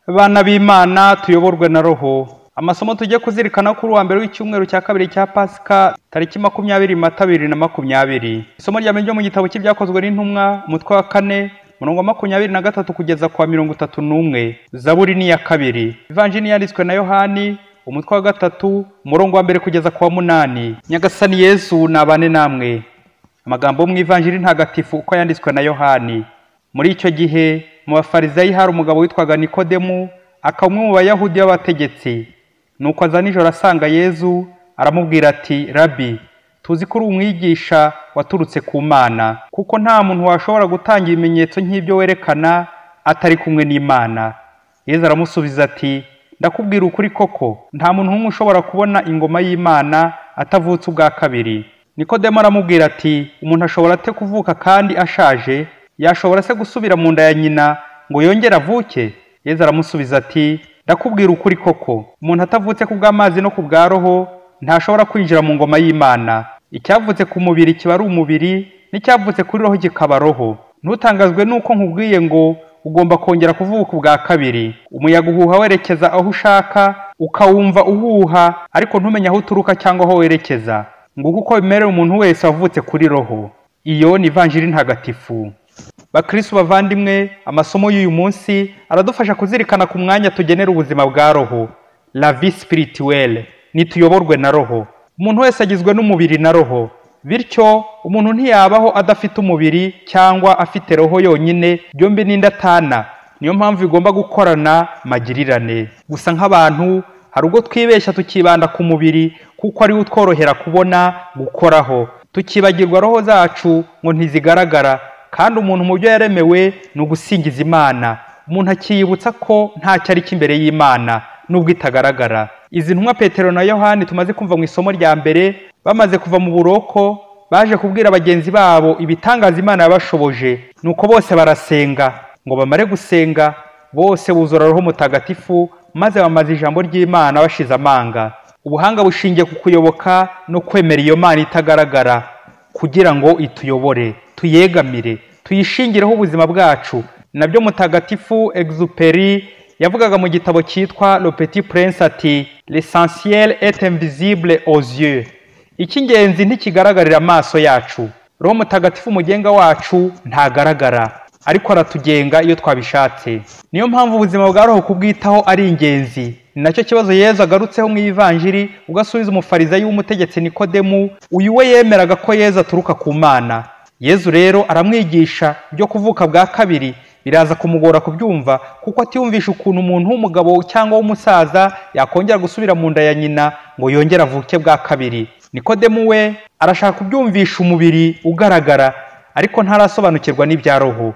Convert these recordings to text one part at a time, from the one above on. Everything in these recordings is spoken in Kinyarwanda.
Bana b'Imana tuyoborwe na Roho. Amasomo tujye kuzirikana kuri wa mbere w'icyumweru cya kabiri cya Pasika tariki 20 Mata 2020. Isomo rya mbere ryo mu gitabo cy'ibyakozwe n'intumwa umutwe wa 4 murongo 23 kugeza kwa 31. Zaburi ni ya kabiri. Evanjili yanditswe na Yohani umutwe wa 3 murongo wa mbere kugeza kwa 8. Nyagasani Yesu nabane namwe. Amagambo mu Evanjili ntagatifu uko yanditswe na Yohani. Muri icyo gihe mu bafarizayi hari umugabo witwaga Nikodemu, akaba umwe mu bayahudi b'abategetsi. Nuko aza nijoro asanga Yesu, aramubwira ati, Rabi, tuzi ko uri umwigisha waturutse ku Mana, kuko nta muntu washobora gutanga ibimenyetso nk'ibyo werekana atari kumwe n'Imana. Yesu aramusubiza ati, ndakubwira ukuri koko, nta muntu n'umwe ushobora kubona ingoma y'Imana atavutse ubwa kabiri. Nikodemu aramubwira ati, umuntu ashobora ate kuvuka kandi ashaje? Yashobora se gusubira mu nda ya nyina ngo yongere avuke? Yesu aramusubiza ati, ndakubwira ukuri koko, umuntu atavutse ku bw'amazi no ku bwa Roho ntashobora kwinjira mu ngoma y'Imana. Icyavutse ku mubiri kiba ari umubiri, n'icyavutse kuri Roho kikaba Roho. Ntutangazwe nuko nkubwiye ngo ugomba kongera kuvuka ubwa kabiri. Umuyaga uhuha werekeza aho ushaka, ukawumva uhuha, ariko ntumenye aho uturuka cyangwa aho werekeza. Nguko uko bimerera umuntu wese wavutse kuri Roho. Iyo ni Evanjili ntagatifu. Bakristo bavandimwe, amasomo y'uyu munsi aradufasha kuzirikana ku mwanya tugenera ubuzima bwa Roho, la vie spirituelle, nituyoborwe na Roho. Umuntu wese agizwe n'umubiri na Roho, bityo umuntu ntiyabaho adafite umubiri cyangwa afite Roho yonyine, byombi n'indatana. Niyo mpamvu bigomba gukorana magirirane. Gusa nk'abantu hari ubwo twibeshya tukibanda ku mubiri kuko ari utworohera kubona, gukoraho, tukibagirwa roho zacu ngo ntizigaragara. Kandi umuntu mu byo yaremewe ni ugusingiza Imana. Umuntu akiyibutsa ko nta cyari cy'imbere y'Imana nubwo itagaragara. Izi ntumwa Petero na Yohani tumaze kumva mu isomo rya mbere, bamaze kuva mu buroko, baje kubwira bagenzi babo ibitangaza Imana yabashoboje. Nuko bose barasenga. Ngo bamare gusenga, bose buzura Roho Mutagatifu, maze bamaze ijambo ry'Imana bashize amanga. Ubuhanga bushingiye ku kuyoboka no kwemera iyo Mana itagaragara, kugira ngo ituyobore, tuyegamire, tuyishingireho ubuzima bwacu. Nabyo Mutagatifu Exupéry yavugaga mu gitabo cyitwa Le Petit Prince ati, l'essentiel est invisible aux yeux. Icy'ingenzi ntikigaragarira amaso yacu. Roho Mutagatifu umugenga wacu ntagaragara, ariko aratugenga iyo twabishatse. Niyo mpamvu ubuzima bwa Roho kubwitaho ari ingenzi. Ni nacyo kibazo Yesu agarutseho mu Evanjili, ugasubiza umufarizayi w'umutegetsi Nikodemu, uyu we yemeraga ko Yesu aturuka ku Mana. Yesu rero aramwigisha byo kuvuka bwa kabiri. Biraza kumugora kubyumva kuko atiyumvisha ukuntu umuntu w'umugabo cyangwa w'umusaza yakongera gusubira mu nda ya nyina ngo yongere avuke bwa kabiri. Nikodemu we arashaka kubyumvisha umubiri ugaragara, ariko ntarasobanukirwa n'ibya Roho.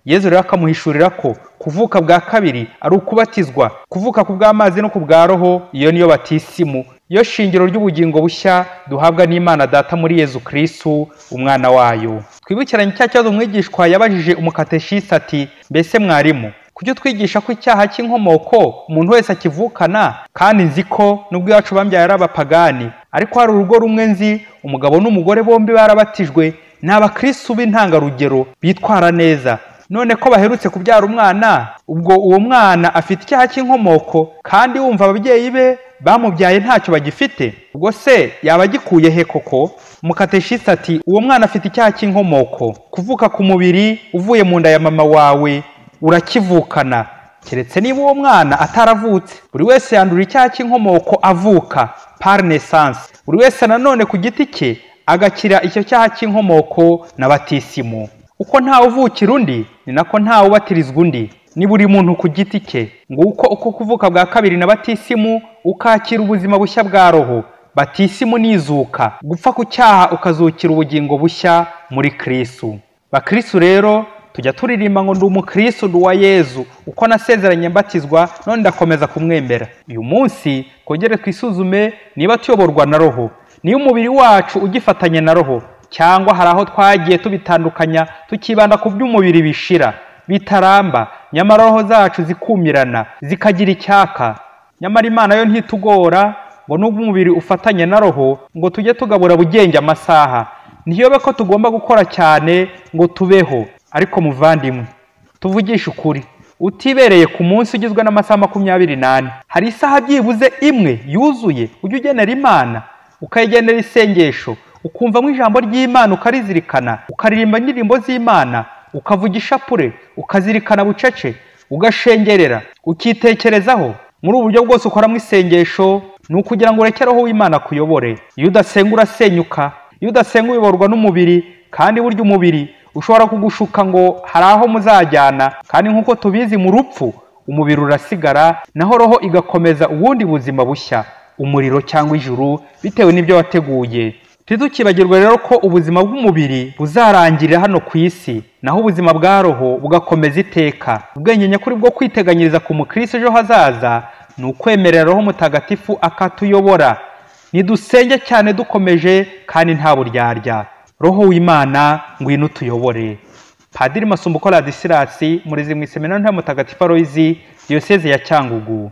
Yesu rero akamuhishurira ko kuvuka bwa kabiri ari ukubatizwa, kuvuka ku bw'amazi no ku bwa Roho. Iyo niyo batisimu, iyo shingiro ry'ubugingo bushya duhabwa n'Imana Data muri Yesu Kristo umwana wayo. Twibukiranye cya kibazo umwigishwa yabajije umukateshisi ati, mbese mwarimu, kuki utwigisha ko icyaha cy'inkomoko umuntu wese akivukana? Kandi nzi ko nubwo iwacu bambyaye ari abapagani, ariko hari urugo rumwe nzi, umugabo n'umugore bombi barabatijwe, ni abakristo b'intangarugero, bitwara neza. None ko baherutse kubyara umwana, ubwo uwo mwana afite icyaha cy'inkomoko, kandi wumva ababyeyi be bamubyaye ntacyo bagifite? Ubwo se yaba agikuye he koko? Umukateshisi ati, uwo mwana afite icyaha cy'inkomoko. Kuvuka ku mubiri uvuye mu nda ya mama wawe urakivukana, keretse niba uwo mwana ataravutse. Buri wese yandura icyaha cy'inkomoko avuka, par naissance. Buri wese nanone ku giti cye agakira icyo cyaha cy'inkomoko na batisimu. Uko ntawe uvukira undi, ni nako ntawe ubatirizwa undi. Ni buri muntu ku giti cye. Nguko uko kuvuka bwa kabiri na batisimu, ukakira ubuzima bushya bwa Roho. Batisimu nizuka, gupfa ku cyaha ukazukira ubugingo bushya muri Kristo. Bakristo rero tujya turirimba ngo ndi umukristo ndi wa Yesu, uko nasezeranye mbatizwa none ndakomeza kumwemera. Uyu munsi kongere twisuzume niba tuyoborwa na Roho, niba umubiri wacu ugifatanye na Roho, cyangwa hari aho twagiye tubitandukanya tukibanda ku by'umubiri bishira, bitaramba, nyamara roho zacu zikumirana, zikagira icyaka. Nyamara Imana yo ntitugora ngo nubwo umubiri ufatanye na Roho ngo tujye tugabura bugenge amasaha. Ntiyobe ko tugomba gukora cyane ngo tubeho. Ariko muvandimwe, tuvugishe ukuri, utibereye ku munsi ugizwe n'amasaha 24. Hari isaha byibuze imwe yuzuye ujye ugenera Imana, ukayigenera isengesho, ukumvamo ijambo ry'Imana ukarizirikana, ukaririmba indirimbo z'Imana, ukavugisha pure, ukazirikana bucece, ugashengerera, ukitekerezaho. Muri ubu buryo bwose ukoramo isengesho ni ukugira ngo ureke Roho w'Imana kuyobore. Iyo udasenga urasenyuka, iyo udasenga uyoborwa n'umubiri, kandi burya umubiri ushobora kugushuka ngo hari aho muzajyana, kandi nk'uko tubizi mu rupfu umubiri urasigara, naho roho igakomeza ubundi buzima bushya, umuriro cyangwa ijuru, bitewe n'ibyo wateguye. Ntidukibagirwe rero ko ubuzima bw'umubiri buzarangirira hano ku isi, naho ubuzima bwa roho bugakomeza iteka. Ubwenge nyakuri bwo kwiteganyiriza ku mukristo ejo hazaza ni ukwemerera Roho Mutagatifu akatuyobora. Nidusenge cyane dukomeje kandi nta buryarya. Roho w'Imana ngwino utuyobore. Padiri Masumbuko Ladislas, murezi mu iseminari nta Mutagatifu Aloyizi, Diyoseze ya Cyangugu.